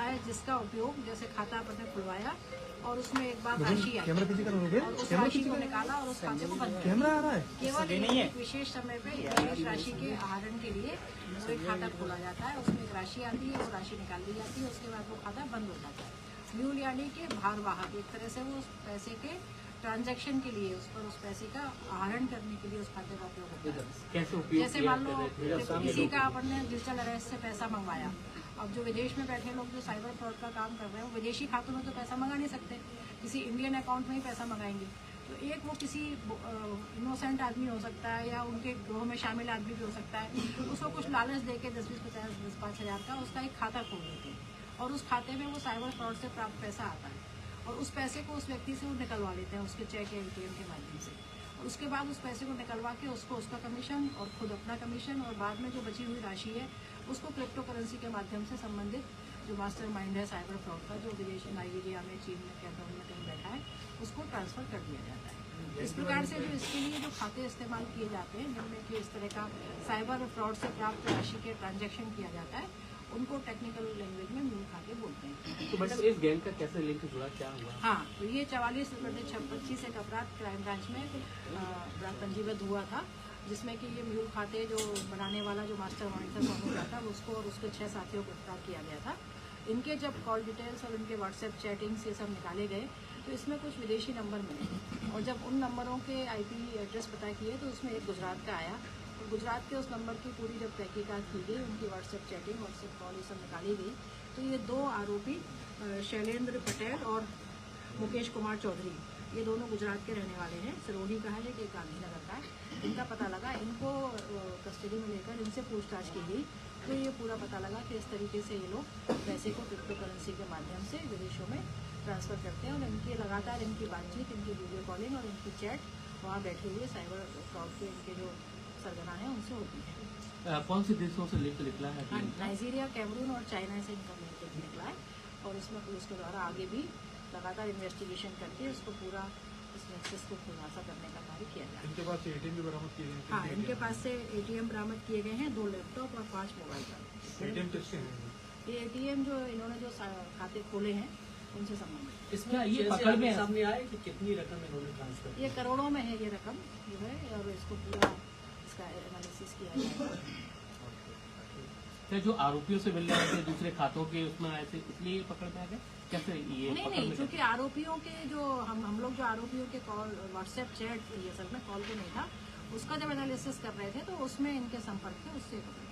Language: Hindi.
है जिसका उपयोग, जैसे खाता आपने खुलवाया और उसमें एक बार राशि आई और उस राशि को निकाला और उस खाते को बंद कर दिया। केवल एक विशेष समय पे विशेष राशि के आहरण के लिए वो एक खाता खोला जाता है, उसमें एक राशि आती है, वो राशि निकाल दी जाती है, उसके बाद वो खाता बंद हो जाता है। म्यूल यानी कि भारवाहक, एक तरह से वो उस पैसे के ट्रांजैक्शन के लिए, उस पर उस पैसे का आहरण करने के लिए उस खाते का उपयोग होता है। कैसे उपयोग? जैसे मान लो किसी का अपन डिजिटल अरेस्ट से पैसा मंगवाया, अब जो विदेश में बैठे लोग जो साइबर फ्रॉड का काम कर रहे हैं वो विदेशी खातों में तो पैसा मंगा नहीं सकते, किसी इंडियन अकाउंट में ही पैसा मंगाएंगे। तो एक वो किसी इनोसेंट आदमी हो सकता है या उनके ग्रोह में शामिल आदमी भी हो सकता है, उसको कुछ लालच दे के 10-20-50-10-5 हज़ार का उसका एक खाता खोल देते हैं और उस खाते में वो साइबर फ्रॉड से प्राप्त पैसा आता है और उस पैसे को उस व्यक्ति से वो निकलवा लेते हैं उसके चेक या ATM के माध्यम से, और उसके बाद उस पैसे को निकलवा के उसको उसका कमीशन और खुद अपना कमीशन और बाद में जो बची हुई राशि है उसको क्रिप्टो करेंसी के माध्यम से संबंधित जो मास्टर माइंड है साइबर फ्रॉड का, जो विदेश नाइजीरिया में, चीन में, कैथोन में कहीं बैठा है, उसको ट्रांसफ़र कर दिया जाता है। इस प्रकार से जो इसके लिए जो खाते इस्तेमाल किए जाते हैं जिनमें कि इस तरह का साइबर फ्रॉड से प्राप्त राशि के ट्रांजैक्शन किया जाता है, उनको टेक्निकल लैंग्वेज में म्यूल खाते बोलते हैं। तो मैडम इस गैंग का कैसे लिंक जुड़ा, क्या हुआ? हाँ, तो ये 44/25 एक अपराध क्राइम ब्रांच में अपराध पंजीबद्ध हुआ था, जिसमें कि ये म्यूल खाते जो बनाने वाला जो मास्टर माइंड था सोनू था, उसको और उसके 6 साथियों को गिरफ्तार किया गया था। इनके जब कॉल डिटेल्स और इनके व्हाट्सएप चैटिंग्स ये सब निकाले गए तो इसमें कुछ विदेशी नंबर मिले और जब उन नंबरों के IP एड्रेस पता किए तो उसमें एक गुजरात का आया और गुजरात के उस नंबर की पूरी जब तहकीकात की गई, उनकी व्हाट्सएप चैटिंग, व्हाट्सएप कॉल ये सब निकाली गई, तो ये 2 आरोपी शैलेंद्र पटेल और मुकेश कुमार चौधरी, ये दोनों गुजरात के रहने वाले हैं। सिरोही का है लेकिन गांधीनगर का है। इनका पता लगा, इनको कस्टडी में लेकर इनसे पूछताछ की गई तो ये पूरा पता लगा कि इस तरीके से ये लोग पैसे को क्रिप्टो करेंसी के माध्यम से विदेशों में ट्रांसफ़र करते हैं और इनकी लगातार इनकी बातचीत, इनकी वीडियो कॉलिंग और इनकी चैट वहाँ बैठे हुए साइबर फ्रॉड के इनके जो सरगना हैं उनसे होती है। कौन से देशों से लिंक निकला है? नाइजीरिया, कैमरून और चाइना से इनका लिंक निकला है और इसमें पुलिस के द्वारा आगे भी लगातार इन्वेस्टिगेशन करके इसको पूरा इस नेक्सस को खुलासा करने का कार्य किया जाए। इनके पास से ATM भी बरामद किए गए हैं? हाँ, इनके पास से ATM बरामद किए गए हैं, 2 लैपटॉप और 5 मोबाइल का। ATM किसके हैं? ये ATM जो इन्होंने जो खाते खोले हैं उनसे संबंधित। इसमें ये पकड़ में सामने आए कि कितनी रकम इन्होंने ट्रांसफर? ये करोड़ों में है ये रकम जो है और इसको पूरा इसका एनालिसिस किया जाएगा। तो जो आरोपियों से मिल रहे थे दूसरे खातों के उसमें आए थे इसलिए पकड़ में आ गए? कैसे ये नहीं, क्योंकि आरोपियों के जो हम लोग जो आरोपियों के कॉल, व्हाट्सएप चैट, ये सब में कॉल पे नहीं था, उसका जब एनालिसिस कर रहे थे तो उसमें इनके संपर्क थे, उससे पकड़े।